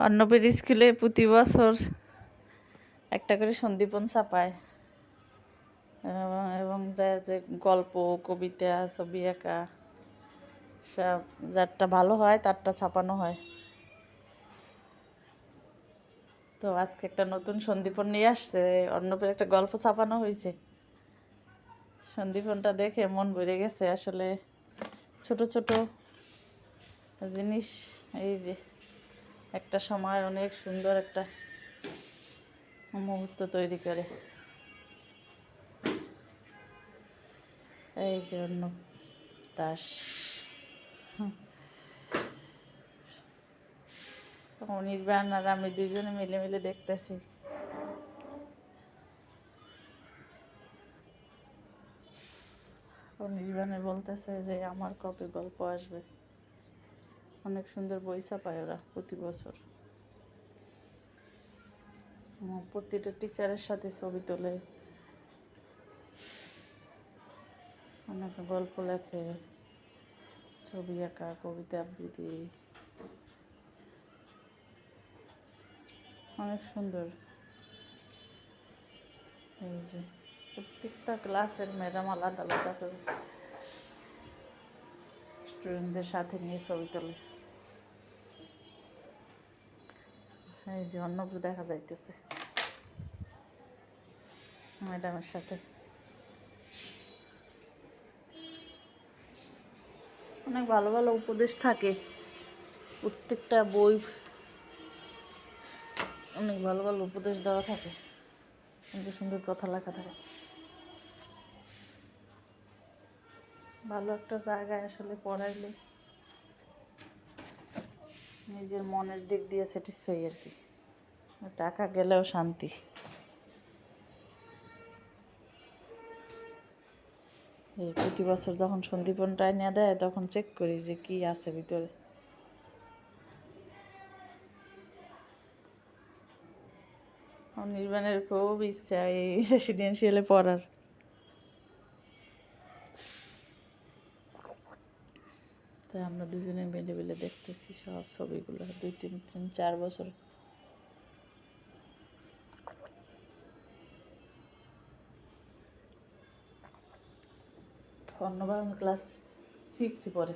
অন্নপের স্কুলে প্রতি বছর একটা করে সন্দীপন ছাপায় এবং যে গল্প কবিতা ছবি আঁকা সব যারটা ভালো হয় তারটা ছাপানো হয়। তো আজকে একটা নতুন সন্দীপন নিয়ে আসছে, অন্নপের একটা গল্প ছাপানো হয়েছে। সন্দীপনটা দেখে মন ভরে গেছে। আসলে ছোট ছোট জিনিস এই যে একটা সময় অনেক সুন্দর একটা মুহূর্ত তৈরি করে। এই যে অর্ণব দাস, অনির্বাণ আর আমি দুজনে মিলে মিলে দেখতেছি। অনির্বাণে বলতেছে যে আমার কবে গল্প আসবে। অনেক সুন্দর বই ছাপায় ওরা প্রতি বছর। প্রতিটা টিচারের সাথে ছবি তোলে, অনেক গল্প লেখে, ছবি আঁকা, কবিতা আবৃত্তি, অনেক সুন্দর। এই যে প্রত্যেকটা ক্লাসের ম্যাডাম আলাদা আলাদা করে স্টুডেন্টদের সাথে নিয়ে ছবি তোলে। এই যে অর্ণব দেখা যাইতেছে ম্যাডামের সাথে। অনেক ভালো ভালো উপদেশ থাকে প্রত্যেকটা বই, অনেক ভালো ভালো উপদেশ দেওয়া থাকে, সুন্দর সুন্দর কথা লেখা থাকে। ভালো একটা জায়গায় আসলে পড়াইলে নিজের মনের দিক দিয়ে স্যাটিসফাই আর কি, টাকা গেলেও শান্তি। এই প্রতি বছর যখন সন্দীপনটা নিয়ে দেয় তখন চেক করি যে কি আছে ভিতরে। নির্বাণের খুব ইচ্ছা এই রেসিডেন্সিয়ালে পড়ার। তাই আমরা দুজনে মিলে মিলে দেখতেছি সব ছবিগুলো 2-3-4 বছর। অন্যবার ক্লাস 6 পরে।